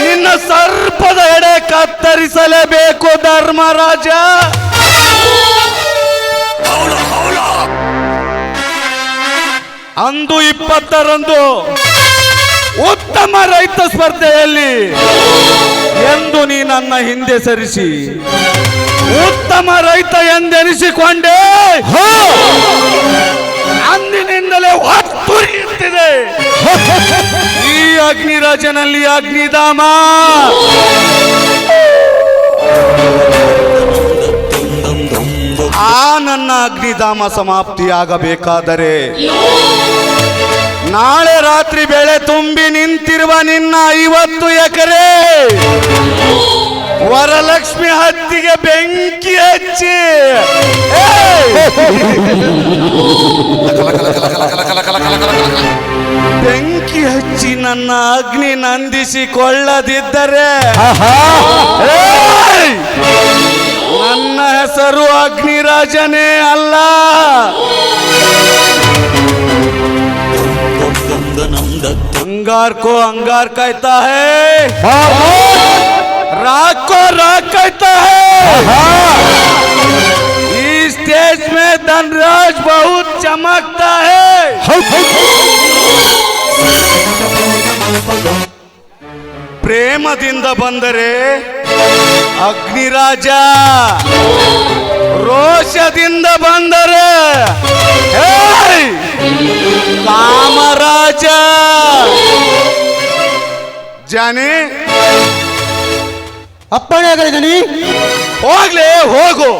ನಿನ್ನ ಸರ್ಪದ ಎಡೆ ಕತ್ತರಿಸಲೇಬೇಕು ಧರ್ಮರಾಜ. ಅಂದು 20ರಂದು ಉತ್ತಮ ರೈತ ಸ್ಪರ್ಧೆಯಲ್ಲಿ ಎಂದು ನೀ ನನ್ನ ಹಿಂದೆ ಸರಿಸಿ ಉತ್ತಮ ರೈತ ಎಂದೆನಿಸಿಕೊಂಡೆ. ಅಂದಿನಿಂದಲೇ ಹೊತ್ತುರಿಯುತ್ತಿದೆ ಈ ಅಗ್ನಿರಾಜನಲ್ಲಿ ಅಗ್ನಿಧಾಮ. ಆ ನನ್ನ ಅಗ್ನಿಧಾಮ ಸಮಾಪ್ತಿಯಾಗಬೇಕಾದರೆ ನಾಳೆ ರಾತ್ರಿ ಬೆಳೆ ತುಂಬಿ ನಿಂತಿರುವ ನಿನ್ನ 50 ಎಕರೆ ವರಲಕ್ಷ್ಮಿ ಹತ್ತಿಗೆ ಬೆಂಕಿ ಹಚ್ಚಿ ನನ್ನ ಅಗ್ನಿ ನಂದಿಸಿಕೊಳ್ಳದಿದ್ದರೆ ನನ್ನ ಹೆಸರು ಅಗ್ನಿರಾಜನೇ ಅಲ್ಲ. अंगार को अंगार कहता है, राग को राग कहता है. इस स्टेज में धनराज बहुत चमकता है. ಪ್ರೇಮದಿಂದ ಬಂದರೆ ಅಗ್ನಿರಾಜ, ರೋಷದಿಂದ ಬಂದರೆ ಕಾಮರಾಜ. ಜಾನಿ ಅಪ್ಪಣೆ ಆಗಲಿದನಿ. ಹೋಗ್ಲೇ ಹೋಗು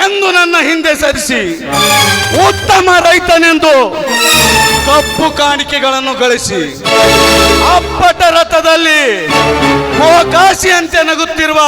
ಎಂದು ನನ್ನ ಹಿಂದೆ ಸರಿಸಿ ಉತ್ತಮ ರೈತನೆಂದು ಕಪ್ಪು ಕಾಣಿಕೆಗಳನ್ನು ಗಳಿಸಿ ಅಪ್ಪಟ ರಥದಲ್ಲಿ ಗೋಕಾಶಿಯಂತೆ ನಗುತ್ತಿರುವ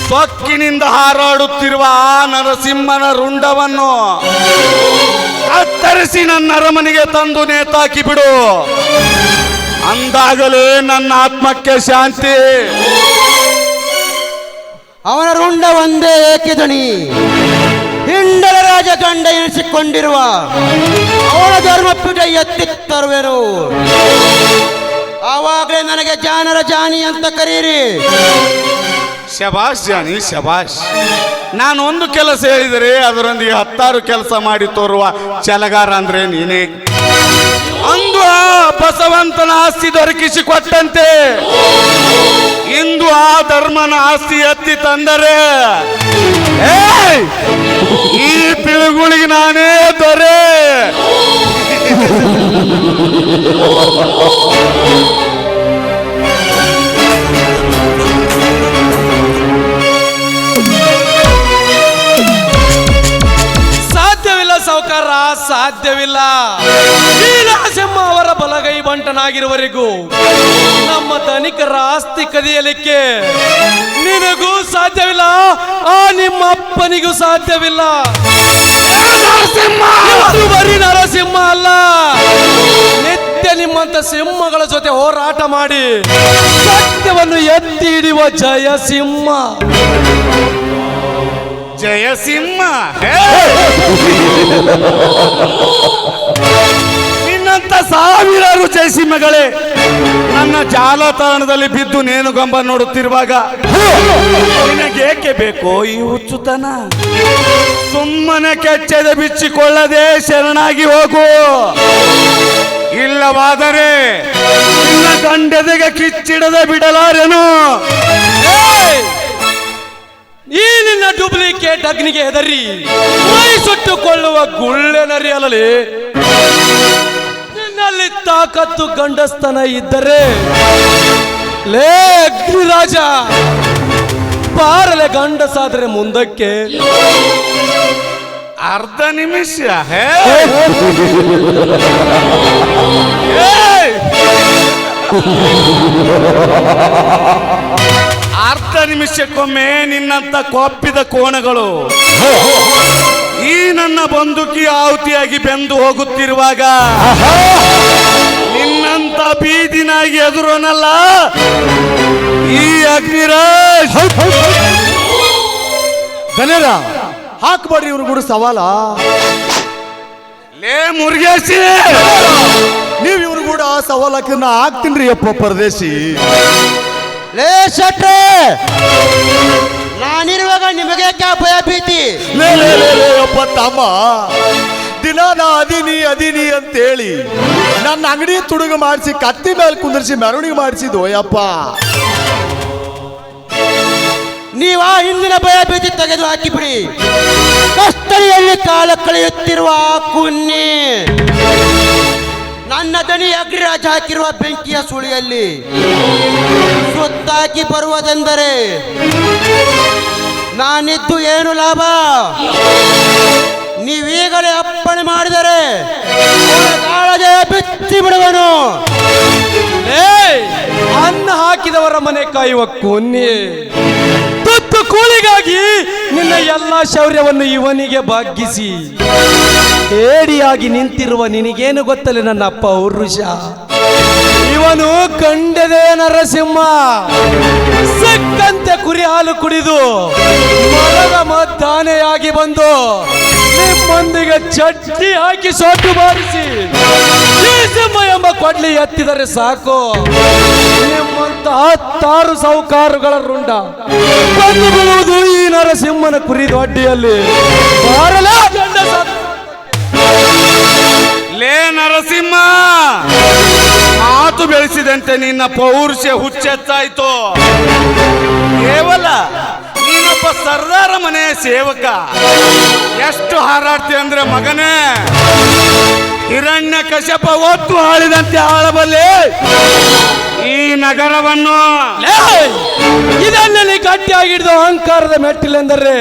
ಸೊಕ್ಕಿನಿಂದ ಹಾರಾಡುತ್ತಿರುವ ಆ ನರಸಿಂಹನ ರುಂಡವನ್ನು ಕತ್ತರಿಸಿ ನನ್ನ ಅರಮನೆಗೆ ತಂದು ನೇತಾಕಿ ಬಿಡು. ಅಂದಾಗಲೇ ನನ್ನ ಆತ್ಮಕ್ಕೆ ಶಾಂತಿ. ಅವನ ರುಂಡ ಒಂದೇ ಏಕೆ ದಣಿ. ಹಿಂಡಲ ರಾಜ ಗಂಡ ಎನಿಸಿಕೊಂಡಿರುವ ಅವನ ಧರ್ಮಪೀಠ ಎತ್ತಿ ತರುವೆನು. ಆವಾಗಲೇ ನನಗೆ ಜಾನರ ಜಾನಿ ಅಂತ ಕರೀರಿ. ಶಬಾಷ್ ಜಾನಿ ಶಬಾಷ್. ನಾನು ಒಂದು ಕೆಲಸ ಹೇಳಿದರೆ ಅದರೊಂದಿಗೆ 10 ಕೆಲಸ ಮಾಡಿ ತೋರುವ ಛಲಗಾರ ಅಂದ್ರೆ ನೀನೇ. ಅಂದು ಆ ಬಸವಂತನ ಆಸ್ತಿ ದೊರಕಿಸಿಕೊಟ್ಟಂತೆ ಇಂದು ಆ ಧರ್ಮನ ಆಸ್ತಿ ಎತ್ತಿ ತಂದರೆ ಈ ಪಿಳುಗುಳಿಗೆ ನಾನೇ ದೊರೆ. ಸಾವುಕಾರ, ಸಾಧ್ಯವಿಲ್ಲ. ಈ ನರಸಿಂಹ ಅವರ ಬಲಗೈ ಬಂಟನಾಗಿರುವವರೆಗೂ ನಮ್ಮ ಧನಿಕರ ಆಸ್ತಿ ಕದಿಯಲಿಕ್ಕೆ ನಿನಗೂ ಸಾಧ್ಯವಿಲ್ಲ, ಆ ನಿಮ್ಮ ಅಪ್ಪನಿಗೂ ಸಾಧ್ಯವಿಲ್ಲ. ಬರೀ ನರಸಿಂಹ ಅಲ್ಲ, ನಿತ್ಯ ನಿಮ್ಮಂತ ಸಿಂಹಗಳ ಜೊತೆ ಹೋರಾಟ ಮಾಡಿ ಸತ್ಯವನ್ನು ಎತ್ತಿ ಹಿಡಿಯುವ ಜಯಸಿಂಹ. ಜಯಸಿಂಹ ನಿನ್ನಂತ ಸಾವಿರಾರು ಜಯಸಿಂಹಗಳೇ ನನ್ನ ಜಾಲತಾಣದಲ್ಲಿ ಬಿದ್ದು ನೇಣುಗಂಬ ನೋಡುತ್ತಿರುವಾಗ ನಿನಗೇಕೆ ಬೇಕೋ ಈ ಹುಚ್ಚುತನ? ಸುಮ್ಮನೆ ಕೆಚ್ಚೆದೆ ಬಿಚ್ಚಿಕೊಳ್ಳದೆ ಶರಣಾಗಿ ಹೋಗು. ಇಲ್ಲವಾದರೆ ನಿನ್ನ ಗಂಡದೆಗೆ ಕಿಚ್ಚಿಡದೆ ಬಿಡಲಾರೆನು. ಈ ನಿನ್ನ ಡೂಪ್ಲಿಕೇಟ್ ಅಗ್ನಿಗೆ ಹೆದರಿ ಮೈ ಸುಟ್ಟುಕೊಳ್ಳುವ ಗುಳ್ಳೆನರಿಯಲಲ್ಲಿ ನಿನ್ನಲ್ಲಿ ತಾಕತ್ತು ಗಂಡಸ್ತನ ಇದ್ದರೆ ಲೇ ಅಗ್ನಿರಾಜ, ಬಾರಲೆ ಗಂಡಸಾದರೆ ಮುಂದಕ್ಕೆ. ಅರ್ಧ ನಿಮಿಷ ಅರ್ಧ ನಿಮಿಷಕ್ಕೊಮ್ಮೆ ನಿನ್ನಂತ ಕೊಪ್ಪಿದ ಕೋಣಗಳು ಈ ನನ್ನ ಬಂದೂಕಿ ಆಹುತಿಯಾಗಿ ಬೆಂದು ಹೋಗುತ್ತಿರುವಾಗ ನಿನ್ನಂತ ಬೀದಿನಾಗಿ ಎದುರೋನಲ್ಲ ಈ ಅಗ್ನಿರಾಜ್. ಧನ್ಯರ ಹಾಕ್ಬೇಡ್ರಿ ಇವ್ರು ಕೂಡ ಸವಾಲ. ಲೇ ಮುರುಗೇಶಿ, ನೀವು ಇವ್ರು ಕೂಡ ಸವಾಲಕ್ಕೆ ನಾ ಆಗ್ತೀನಿ ಅಪ್ಪ ಪರದೇಶಿ. ಲೇ ಶೆಟ್ರೆ, ನಾನಿರುವಾಗ ನಿಮಗೆ ಕ್ಯಾ ಭಯ ಭೀತಿ? ಲೇ ಅಪ್ಪ ತಮ್ಮ, ದಿನ ನಾ ಅದೀನಿ ಅಂತೇಳಿ ನನ್ನ ಅಂಗಡಿ ತುಡುಗು ಮಾಡಿಸಿ ಕತ್ತಿ ಮೇಲೆ ಕುಂದರ್ಸಿ ಮೆರವಣಿಗೆ ಮಾಡಿಸಿದ್ದು ಯಪ್ಪ. ನೀವ ಹಿಂದಿನ ಭಯ ಭೀತಿ ತೆಗೆದು ಹಾಕಿಬಿಡಿ. ಕಸ್ತರಿಯಲ್ಲಿ ಕಾಲ ಕಳೆಯುತ್ತಿರುವ ಕುನ್ನಿ ನನ್ನ ದನಿ ಅಗ್ರಿರಾಜ ಹಾಕಿರುವ ಬೆಂಕಿಯ ಸುಳಿಯಲ್ಲಿ ಸುತ್ತಾಕಿ ಬರುವುದೆಂದರೆ ನಾನಿದ್ದು ಏನು ಲಾಭ? ನೀವೀಗಲೇ ಅಪ್ಪಣೆ ಮಾಡಿದರೆ ಕಾಳಜೆ ಬಿಚ್ಚಿ ಬಿಡುವನು. ಅನ್ನ ಹಾಕಿದವರ ಮನೆ ಕಾಯುವ ಕೊನ್ನೆ, ತುತ್ತು ಕೂಲಿಗಾಗಿ ನಿನ್ನ ಎಲ್ಲ ಶೌರ್ಯವನ್ನು ಇವನಿಗೆ ಭಾಗ್ಯಿಸಿ ಹೇಡಿಯಾಗಿ ನಿಂತಿರುವ ನಿನಗೇನು ಗೊತ್ತಲ್ಲ ನನ್ನ ಪೌರುಷ? ಇವನು ಕಂಡದೇ ನರಸಿಂಹ. ಸಿಕ್ಕಂತೆ ಕುರಿ ಹಾಲು ಕುಡಿದು ಮರದ ಮದ್ದಾನೆಯಾಗಿ ಬಂದು ನಿಮ್ಮೊಂದಿಗೆ ಚಟ್ನಿ ಹಾಕಿ ಸೊಟ್ಟು ಬಾರಿಸಿ ಈ ಸಿಂಹ ಎಂಬ ಕೊಡ್ಲಿ ಎತ್ತಿದರೆ ಸಾಕು, ನಿಮ್ಮಂತ 10 ಸಾಹುಕಾರುಗಳ ರುಂಡ ಬಂದು ಬೀಳುವುದು ಈ ನರಸಿಂಹನ ಕುರಿ ದೊಡ್ಡಿಯಲ್ಲಿ. ಬಾರಲೇ ಗಂಡ ಲೇ ನರಸಿಂಹ, ಮಾತು ಬೆಳೆಸಿದಂತೆ ನಿನ್ನ ಪೌರುಷ ಹುಚ್ಚೆತ್ತಾಯ್ತು. ಕೇವಲ ನೀನೊಬ್ಬ ಸರ್ದಾರ ಮನೆಯ ಸೇವಕ. ಎಷ್ಟು ಹಾರಾಡ್ತಿ ಅಂದ್ರೆ ಮಗನೇ, ಹಿರಣ್ಯ ಕಶ್ಯಪ ಒತ್ತು ಆಳಿದಂತೆ ಆಳಬಲ್ಲೆ ಈ ನಗರವನ್ನು. ಇದನ್ನಲ್ಲಿ ಗಟ್ಟಿಯಾಗಿಡ್ದು ಅಹಂಕಾರದ ಮೆಟ್ಟಿಲೆಂದರೆ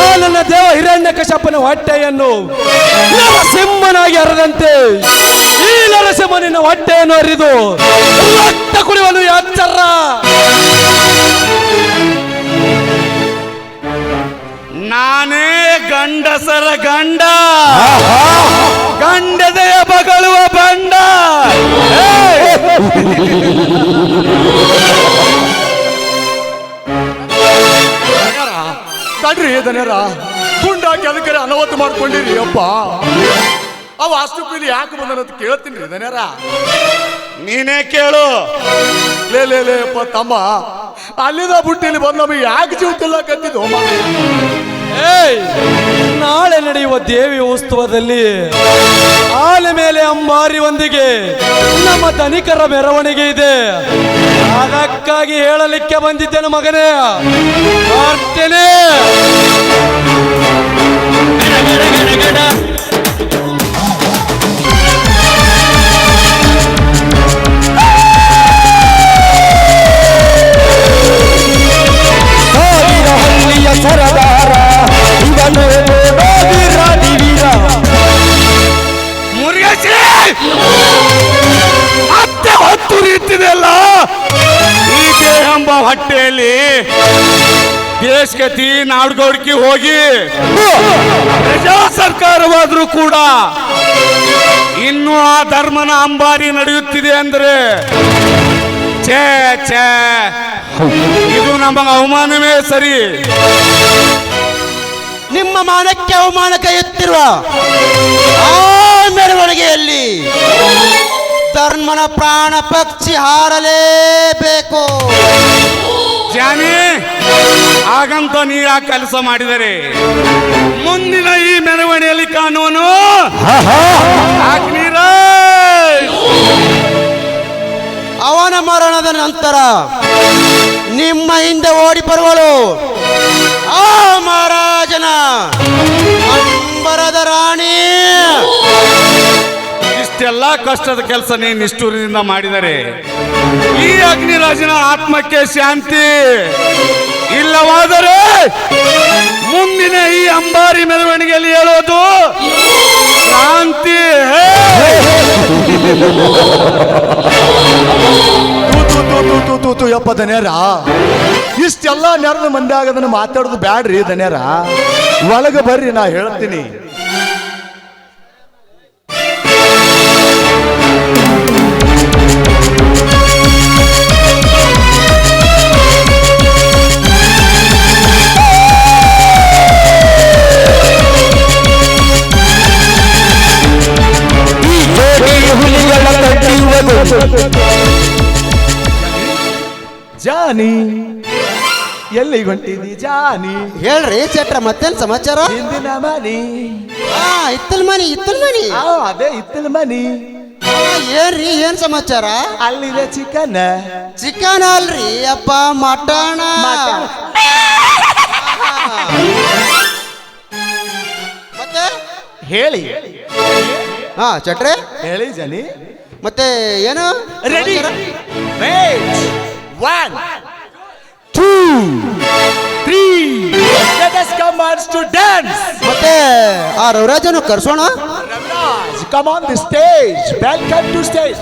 ಆ ನನ್ನ ದೇವ ಹಿರಣ್ಯ ಕಶ್ಯಪನ ಹೊಟ್ಟೆಯನ್ನು ನರಸಿಂಹನಾಗಿ ಹರಿದಂತೆ ಈ ನರಸಿಂಹನಿನ ಹೊಟ್ಟೆಯನ್ನು ಹರಿದು ರಕ್ತ ಕುಡಿಯಲು ಎಚ್ಚರ. ನಾನೇ ಗಂಡಸರ ಗಂಡ, ಗಂಡದೆಯ ಬಗಳುವ ಬಂಡ. ತಡ್ರಿ ದನ್ಯರ, ಗುಂಡಾಕಿ ಅದಕ್ಕೆ ಅನವತ್ತು ಮಾಡ್ಕೊಂಡಿರಿ ಅಪ್ಪ. ಅವ ಅಷ್ಟು ಪೀಲಿ ಯಾಕೆ ಬಂದನಂತ ಕೇಳ್ತೀನಿ ರೀ ದನ್ಯರ. ನೀನೇ ಕೇಳು. ಲೇ ಅಪ್ಪ ತಮ್ಮ, ಅಲ್ಲಿಂದ ಬುಟ್ಟಿಲಿ ಬಂದು ನಮಗೆ ಯಾಕೆ ಜೀವ ತಿಲ್ಲಕತ್ತಿದ್ದು? ನಾಳೆ ನಡೆಯುವ ದೇವಿ ಉತ್ಸವದಲ್ಲಿ ಆಲೆ ಮೇಲೆ ಅಂಬಾರಿ ಒಂದಿಗೆ ನಮ್ಮ ಧನಿಕರ ಮೆರವಣಿಗೆ ಇದೆ. ಅದಕ್ಕಾಗಿ ಹೇಳಲಿಕ್ಕೆ ಬಂದಿದ್ದೇನೆ ಮಗನೇ. ಮಾಡ್ತೇನೆ. ಸರದಾರ ಇವನು ವೀರ ಮುರಿಯಸಿ ಮತ್ತೆ ಹೊತ್ತು ರೀತಿದೆಲ್ಲ ಈ ದೇಹ ಎಂಬ ಹೊಟ್ಟೆಯಲ್ಲಿ ದೇಶಗತಿ ನಾಡ್ಗೌಡಿಕೆ ಹೋಗಿ ಪ್ರಜಾ ಸರ್ಕಾರವಾದ್ರೂ ಕೂಡ ಇನ್ನು ಆ ಧರ್ಮನ ಅಂಬಾರಿ ನಡೆಯುತ್ತಿದೆ ಅಂದ್ರೆ ಛೇ ಛೇ, ಇದು ನಮಗೆ ಅವಮಾನವೇ ಸರಿ. ನಿಮ್ಮ ಮಾನಕ್ಕೆ ಅವಮಾನ ಕೈಯುತ್ತಿರುವ ಆ ಮೆರವಣಿಗೆಯಲ್ಲಿ ಧರ್ಮನ ಪ್ರಾಣ ಪಕ್ಷಿ ಹಾರಲೇಬೇಕು. ಜಾನಿ, ಹಾಗಂತ ನೀ ಆ ಕೆಲಸ ಮಾಡಿದರೆ ಮುಂದಿನ ಈ ಮೆರವಣಿಗೆಯಲ್ಲಿ ಕಾಣುವನು ಅವನ ಮರಣದ ನಂತರ ನಿಮ್ಮ ಹಿಂದೆ ಓಡಿ ಬರುವಳು ಆ ಮಹಾರಾಜನ ಅಂಬರದ ರಾಣಿ. ಇಷ್ಟೆಲ್ಲ ಕಷ್ಟದ ಕೆಲಸ ನೀನು ನಿಷ್ಠೂರದಿಂದ ಮಾಡಿದರೆ ಈ ಅಗ್ನಿರಾಜನ ಆತ್ಮಕ್ಕೆ ಶಾಂತಿ ಇಲ್ಲವಾದರೆ ಮುಂದಿನ ಈ ಅಂಬಾರಿ ಮೆರವಣಿಗೆಯಲ್ಲಿ ಹೇಳೋದು ಶಾಂತಿ. ತೂತು ಯಪ್ಪ ದನ್ಯಾರ, ಇಷ್ಟೆಲ್ಲ ನೆರೆದ ಮಂದಿ ಆಗದನ್ನ ಮಾತಾಡೋದು ಬ್ಯಾಡ್ರಿ ದನ್ಯಾರ. ಒಳಗೆ ಬರ್ರಿ, ನಾ ಹೇಳ್ತೀನಿ. ಹುಲಿಗಳ ಕಟ್ಟಿಯುವ ಜಾನಿ ಎಲ್ಲಿಗೆ ಹೊಂಟಿದಿ ಜಾನಿ? ಹೇಳ್ರಿ ಚಟ್ರ ಮತ್ತೇನ್ ಸಮಾಚಾರ? ಹಿಂದಿನ ಮನಿ. ಇತ್ತಲ್ ಮನಿ ಅದೇ ಇತ್ತಲ ಮನಿ. ಏನ್ರಿ ಏನ್ ಸಮಾಚಾರ? ಅಲ್ಲಿದೆ ಚಿಕನ್. ಚಿಕನ್ ಅಲ್ರಿ ಅಪ್ಪ, ಮಟಣ. ಮತ್ತೆ ಹೇಳಿ ಚಟ್ರೆ ಹೇಳಿ ಜಾನಿ. ಮತ್ತೆ ಏನು? ರೆಡಿ. ಸಮಾಚಾರ? Wait 1 2 3 let us come on to dance. ಮತ್ತೆ ಆ ರವಿರಾಜನು ಕರ್ಸೋಣ. Raviraj, come on the stage. Welcome to stage.